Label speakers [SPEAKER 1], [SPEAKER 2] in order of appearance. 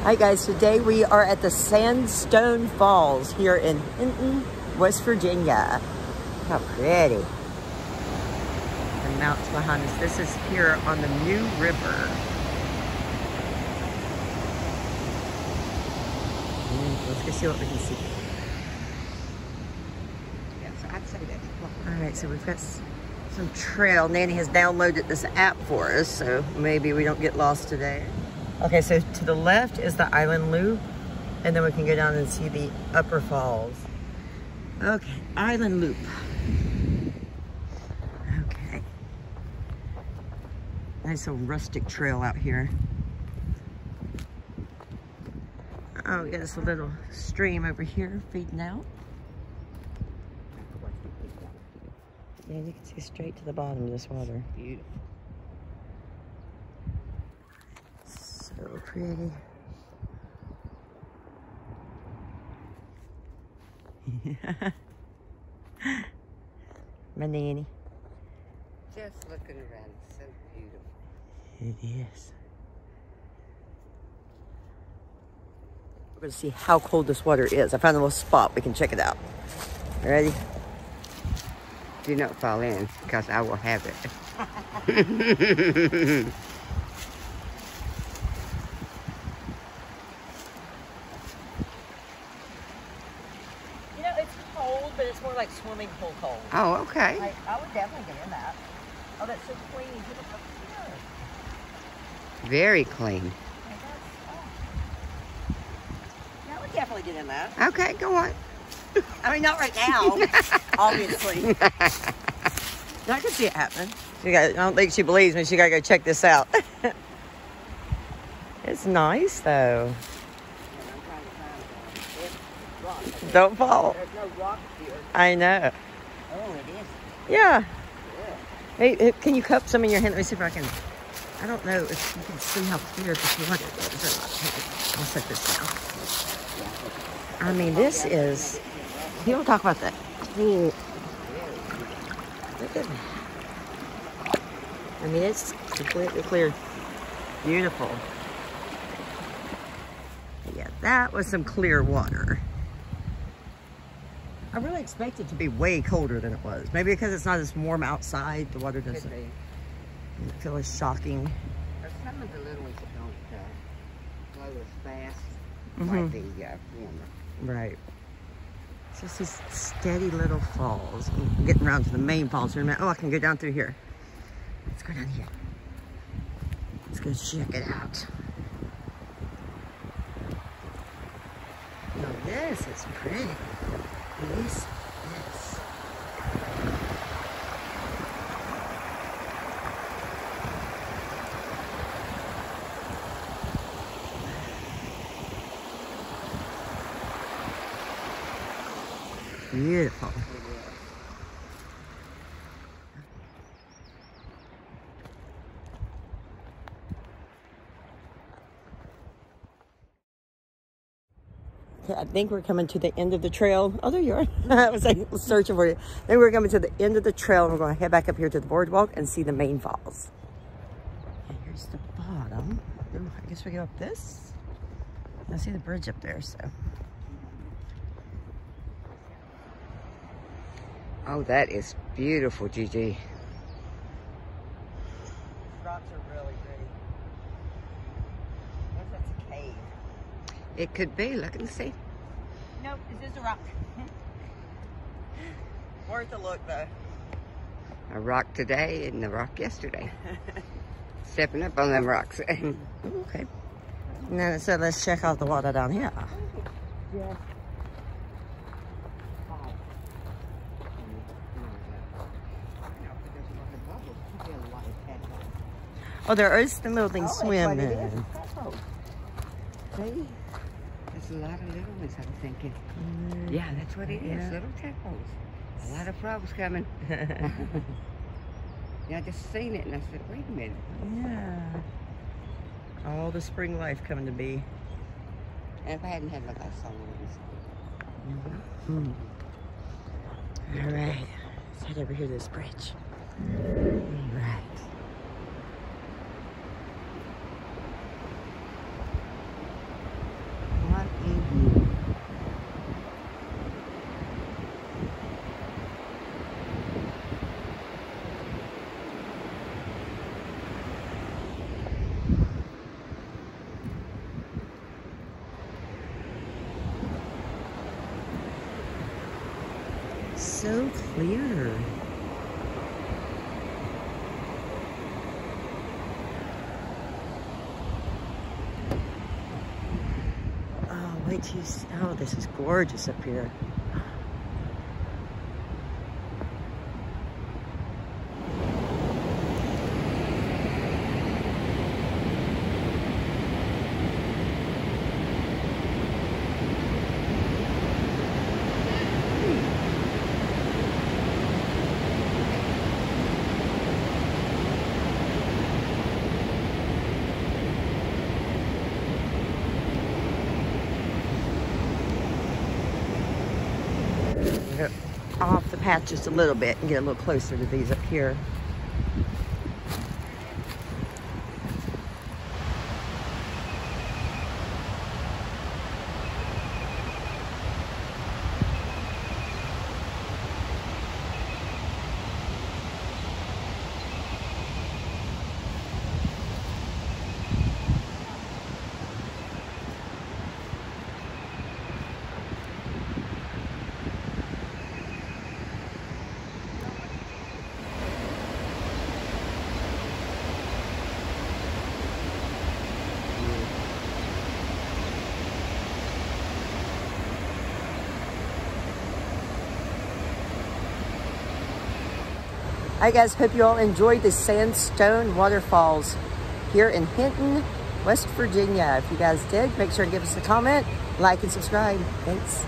[SPEAKER 1] Hi guys, today we are at the Sandstone Falls here in Hinton, West Virginia. How pretty. The mountains behind us. This is here on the New River. Let's go see what we can see.
[SPEAKER 2] Yes, I'd say that's
[SPEAKER 1] All right, so we've got some trail. Nanny has downloaded this app for us, so maybe we don't get lost today. Okay, so to the left is the island loop, and then we can go down and see the upper falls. Okay, island loop. Okay. Nice little rustic trail out here. Oh, we got this little stream over here feeding out. Yeah, you can see straight to the bottom of this water.
[SPEAKER 2] beautiful.
[SPEAKER 1] So pretty. My nanny.
[SPEAKER 2] Just looking around, it's so beautiful.
[SPEAKER 1] It is. We're going to see how cold this water is. I found a little spot. We can check it out. Ready?
[SPEAKER 2] Do not fall in, because I will have it.
[SPEAKER 1] You know, it's cold, but it's more like swimming pool cold.
[SPEAKER 2] Oh, okay.
[SPEAKER 1] I would definitely get in that. Oh, that's so clean. Look up here.
[SPEAKER 2] Very clean.
[SPEAKER 1] Yeah, I would definitely get in that.
[SPEAKER 2] Okay, go on.
[SPEAKER 1] I mean, not right now, obviously. I can see it happening. I don't think she believes me. She got to go check this out. It's nice, though. Don't fall.
[SPEAKER 2] There's no rocks here.
[SPEAKER 1] I know.
[SPEAKER 2] Oh, it is.
[SPEAKER 1] Yeah.
[SPEAKER 2] Good.
[SPEAKER 1] Hey, can you cup some in your hand? Let me see if I can. I don't know if you can see how clear this water is or not. I'll set this down. I mean, this is. People talk about that. Look at that. I mean, it's completely clear. Beautiful. Yeah, that was some clear water. I really expect it to be way colder than it was. Maybe because it's not as warm outside, the water doesn't feel as shocking.
[SPEAKER 2] There's some of the little ones that don't flow as fast. Might be warmer.
[SPEAKER 1] Right. It's just these steady little falls. I'm getting around to the main falls here in a minute. Oh, I can go down through here. Let's go down here. Let's go check it out. Now this is pretty. This. Beautiful. Okay, I think we're coming to the end of the trail. Oh, there you are. I was like searching for you. Then we're coming to the end of the trail, and we're going to head back up here to the boardwalk and see the main falls. And here's the bottom. Ooh, I guess we go up this. I see the bridge up there, so.
[SPEAKER 2] Oh, that is beautiful, Gigi.
[SPEAKER 1] These rocks are really pretty. I guess that's a cave.
[SPEAKER 2] It could be. Look and see.
[SPEAKER 1] Nope, this is a rock. Worth a look, though.
[SPEAKER 2] A rock today and a rock yesterday. Stepping up on them rocks.
[SPEAKER 1] Okay. Now, so let's check out the water down here.
[SPEAKER 2] Yeah.
[SPEAKER 1] Oh, there is the little thing swimming.
[SPEAKER 2] See? There's a lot of little ones, I'm thinking. Yeah, that's what it is.
[SPEAKER 1] Yeah.
[SPEAKER 2] Little tadpoles. A lot of frogs coming. Yeah, I just seen it and I said, wait a minute.
[SPEAKER 1] Yeah. All the spring life coming to be.
[SPEAKER 2] And if I hadn't had my glass on,
[SPEAKER 1] All right. Let's head over here to this bridge. All right. so clear. Oh, wait till you see. Oh, this is gorgeous up here. Go off the path just a little bit and get a little closer to these up here. All right, guys, hope you all enjoyed the Sandstone Waterfalls here in Hinton, West Virginia. If you guys did, make sure to give us a comment, like, and subscribe. Thanks.